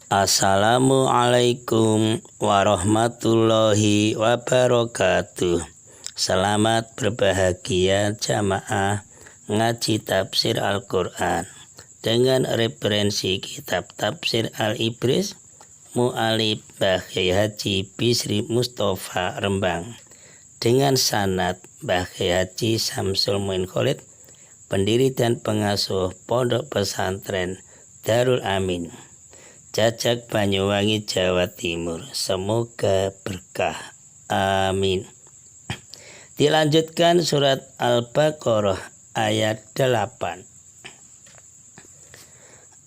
Assalamualaikum warahmatullahi wabarakatuh. Selamat berbahagia jamaah ngaji tafsir Al-Quran dengan referensi kitab tafsir Al-Ibris Mu'alif Mbah Kyai Haji Bisri Mustafa Rembang dengan sanad Mbah Kyai Haji Samsul Muin Khalid, pendiri dan pengasuh Pondok Pesantren Darul Amin, Cacak Banyuwangi, Jawa Timur. Semoga berkah. Amin. Dilanjutkan surat Al-Baqarah ayat 8.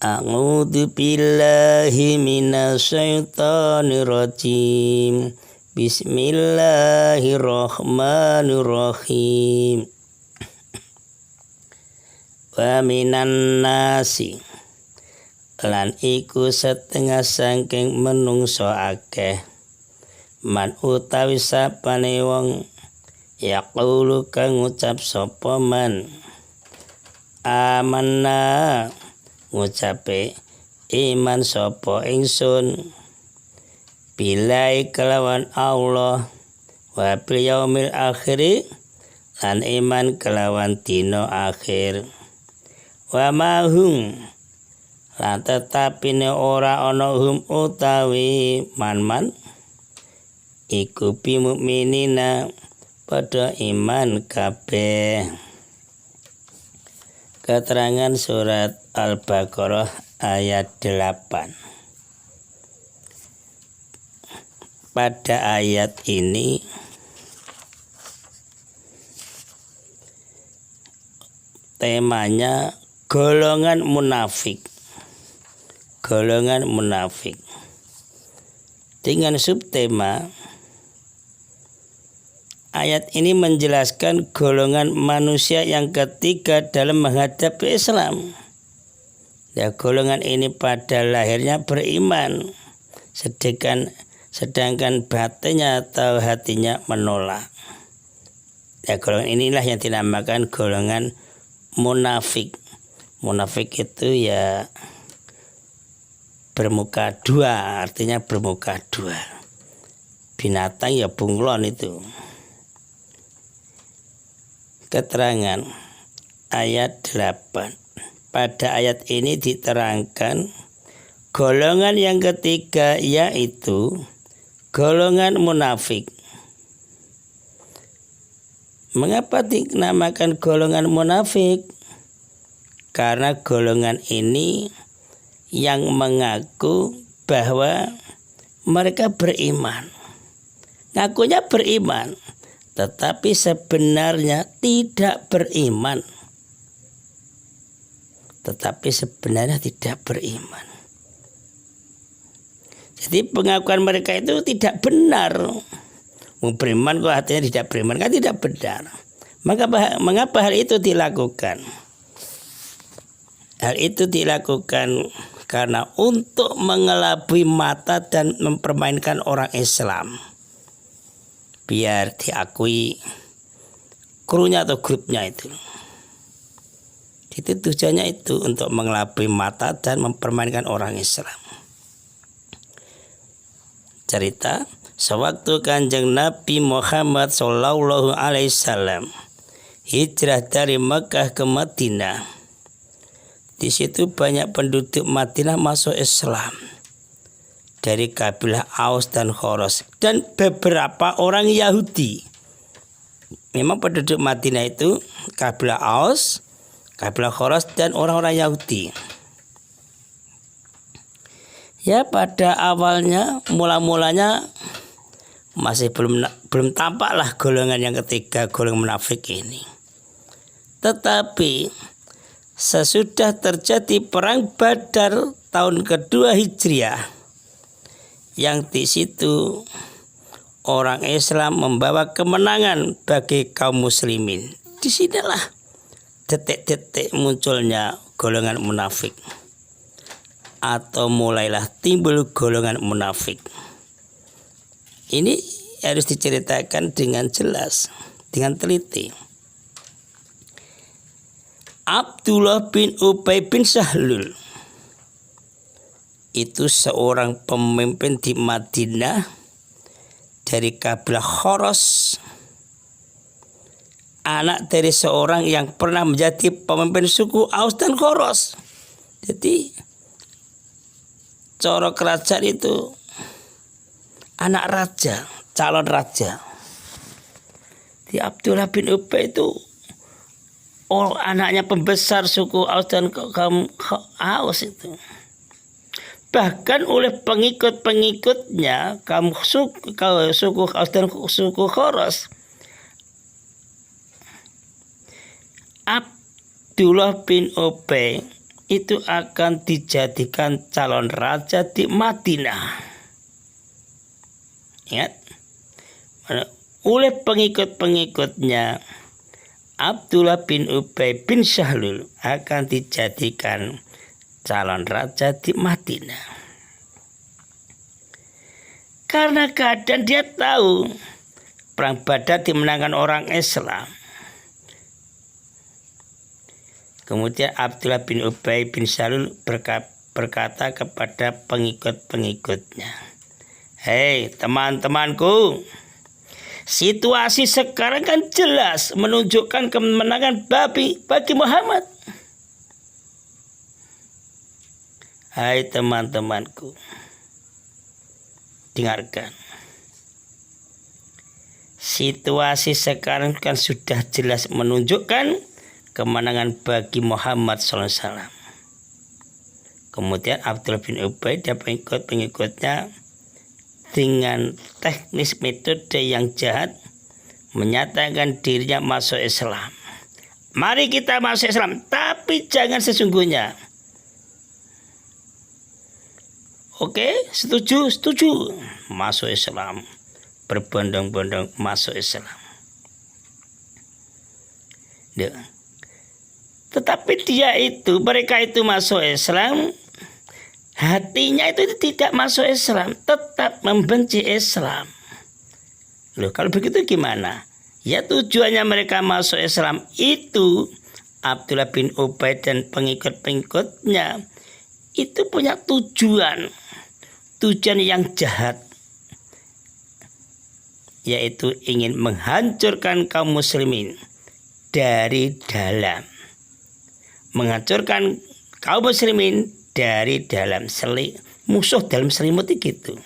A'udzu billahi minasyaitonir rajim. Bismillahirrahmanirrahim. Wa minan nasi, lan iku setengah saking menungso akeh, man utawi sapane wong yaqulu kang ngucap sapa man, amanna ngucape iman sapa ingsun, bilai kelawan Allah, wa bil yaumil akhir, lan iman kelawan dina akhir, wa mahum, lan tetapi ne ora ana hum utawi man iku bi mukminina pada iman kabeh. Keterangan surat Al-Baqarah ayat 8. Pada ayat ini temanya golongan munafik. Golongan munafik dengan subtema ayat ini menjelaskan golongan manusia yang ketiga dalam menghadapi Islam. Ya, golongan ini pada lahirnya beriman, sedangkan batinnya atau hatinya menolak. Ya, golongan inilah yang dinamakan golongan munafik. Munafik itu ya bermuka dua, artinya bermuka dua. Binatang ya bunglon itu. Keterangan ayat 8. Pada ayat ini diterangkan golongan yang ketiga, yaitu golongan munafik. Mengapa dinamakan golongan munafik? Karena golongan ini yang mengaku bahwa mereka beriman, ngakunya beriman, tetapi sebenarnya tidak beriman. Jadi pengakuan mereka itu tidak benar. Mau beriman kok hatinya tidak beriman, kan tidak benar. Mengapa hal itu dilakukan? Hal itu dilakukan karena untuk mengelabui mata dan mempermainkan orang Islam, biar diakui krunya atau grupnya itu. Itu tujuannya itu untuk mengelabui mata dan mempermainkan orang Islam. Cerita sewaktu Kanjeng Nabi Muhammad Shallallahu Alaihi Wasallam hijrah dari Mekah ke Madinah. Di situ banyak penduduk Madinah masuk Islam dari kabilah Aus dan Khoros dan beberapa orang Yahudi. Memang penduduk Madinah itu kabilah Aus, kabilah Khoros dan orang-orang Yahudi. Ya, pada awalnya mula-mulanya masih belum tampaklah golongan yang ketiga, golongan munafik ini. Tetapi sesudah terjadi perang Badar tahun kedua Hijriah, yang di situ orang Islam membawa kemenangan bagi kaum muslimin, disinilah detik-detik munculnya golongan munafik, atau mulailah timbul golongan munafik. Ini harus diceritakan dengan jelas, dengan teliti. Abdullah bin Ubay bin Sahlul itu seorang pemimpin di Madinah dari kabilah Khoros, anak dari seorang yang pernah menjadi pemimpin suku Aus dan Khoros. Jadi coro kerajaan itu anak raja, calon raja. Di Abdullah bin Ubay itu anaknya pembesar suku Aus dan kaum Aus itu. Bahkan oleh pengikut-pengikutnya kaum suku Aus dan suku Khoros, Abdullah bin Ubay itu akan dijadikan calon raja di Madinah. Ingat, oleh pengikut-pengikutnya Abdullah bin Ubay bin Sahlul akan dijadikan calon raja di Madinah. Karena keadaan dia tahu perang Badar dimenangkan orang Islam. Kemudian Abdullah bin Ubay bin Salul berkata kepada pengikut-pengikutnya, "Hei teman-temanku, situasi sekarang kan jelas menunjukkan kemenangan bagi Muhammad. Hai teman-temanku, dengarkan. Situasi sekarang kan sudah jelas menunjukkan kemenangan bagi Muhammad SAW." Kemudian Abdullah bin Ubay dan pengikut-pengikutnya dengan teknis metode yang jahat menyatakan dirinya masuk Islam. Mari kita masuk Islam, tapi jangan sesungguhnya. Oke, setuju? Setuju. Masuk Islam. Berbondong-bondong masuk Islam. Tetapi mereka itu masuk Islam, hatinya itu tidak masuk Islam, tetap membenci Islam. Loh, kalau begitu gimana? Ya tujuannya mereka masuk Islam itu, Abdullah bin Ubay dan pengikut-pengikutnya itu punya tujuan yang jahat, yaitu ingin menghancurkan kaum muslimin dari dalam. Menghancurkan kaum muslimin dari dalam, musuh dalam selimut gitu.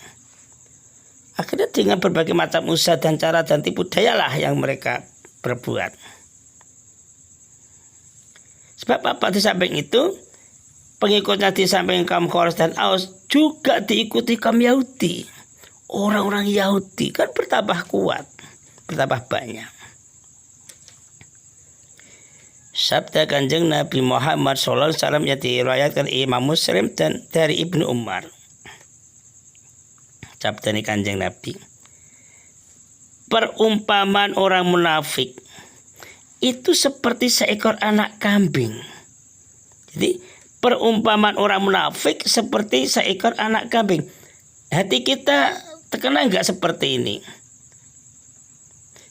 Akhirnya dengan berbagai macam usaha dan cara dan tipu dayalah yang mereka perbuat. Sebab apa? Di samping itu, pengikutnya di samping kaum Khoros dan Aus juga diikuti kaum Yahudi. Orang-orang Yahudi kan bertambah kuat, bertambah banyak. Sabda Kanjeng Nabi Muhammad SAW yang diriwayatkan Imam Muslim dan dari Ibnu Umar. Sabda ini Kanjeng Nabi, perumpamaan orang munafik itu seperti seekor anak kambing. Jadi perumpamaan orang munafik seperti seekor anak kambing. Hati kita terkena enggak seperti ini?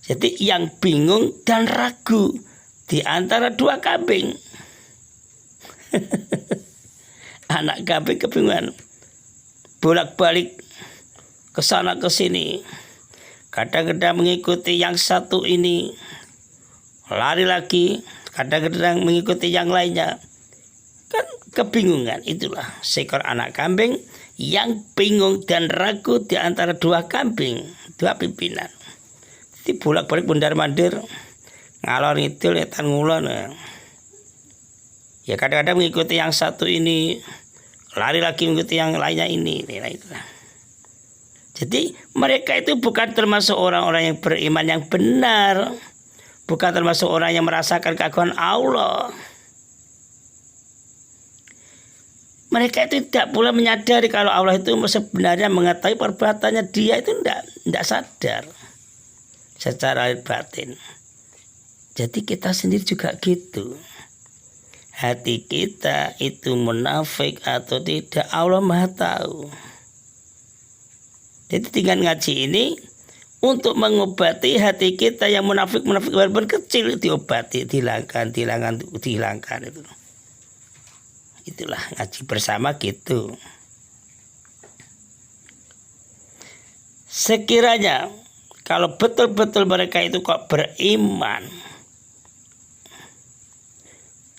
Jadi yang bingung dan ragu di antara dua kambing. Anak kambing kebingungan, bolak-balik ke sana ke sini. Kadang-kadang mengikuti yang satu ini, lari lagi, kadang-kadang mengikuti yang lainnya. Kan kebingungan. Itulah seekor anak kambing yang bingung dan ragu di antara dua kambing, dua pimpinan. Jadi bolak-balik mondar-mandir, ngalor ngidul etan ngulon. Ya kadang-kadang mengikuti yang satu ini, lari lagi mengikuti yang lainnya ini. Itulah. Jadi mereka itu bukan termasuk orang-orang yang beriman yang benar, bukan termasuk orang yang merasakan keagungan Allah. Mereka itu tidak pula menyadari kalau Allah itu sebenarnya mengetahui perbuatannya dia itu tidak sadar secara batin. Jadi kita sendiri juga gitu. Hati kita itu munafik atau tidak, Allah Maha tahu. Jadi dengan ngaji ini untuk mengobati hati kita yang munafik walaupun kecil, diobati, dihilangkan itu. Itulah ngaji bersama gitu. Sekiranya kalau betul-betul mereka itu kok beriman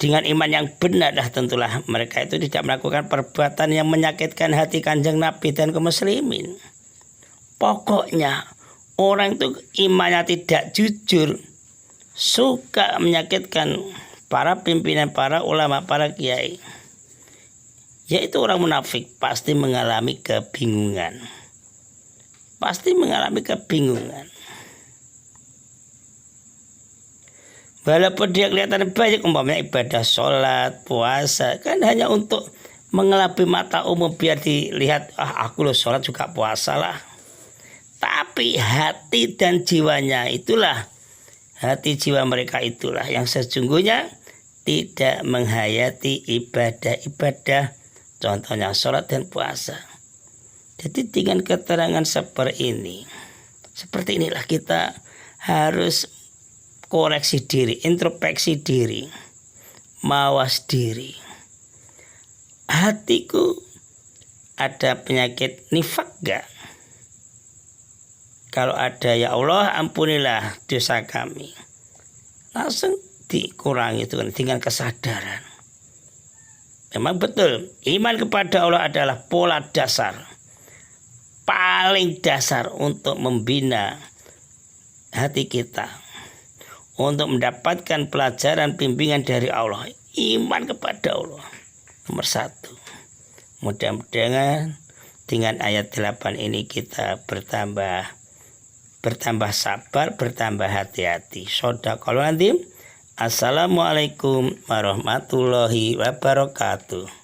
dengan iman yang benar, tentulah mereka itu tidak melakukan perbuatan yang menyakitkan hati Kanjeng Nabi dan kaum muslimin. Pokoknya orang itu imannya tidak jujur, suka menyakitkan para pimpinan, para ulama, para kiai, yaitu orang munafik, pasti mengalami kebingungan. Pasti mengalami kebingungan. Walaupun dia kelihatan banyak umpamanya ibadah sholat, puasa, kan hanya untuk mengelabui mata umum biar dilihat, aku loh sholat juga puasa lah. Tapi hati dan jiwanya itulah, hati jiwa mereka itulah yang sesungguhnya tidak menghayati ibadah-ibadah, contohnya sholat dan puasa. Jadi dengan keterangan seperti inilah kita harus koreksi diri, introspeksi diri, mawas diri. Hatiku ada penyakit nifak gak? Kalau ada, ya Allah ampunilah dosa kami. Langsung dikurangi itu dengan kesadaran. Memang betul, iman kepada Allah adalah pola dasar, paling dasar untuk membina hati kita, untuk mendapatkan pelajaran bimbingan dari Allah. Iman kepada Allah nomor 1. Mudah-mudahan dengan ayat 8 ini kita bertambah sabar, bertambah hati-hati. Shadaqallahul adzim. Assalamualaikum warahmatullahi wabarakatuh.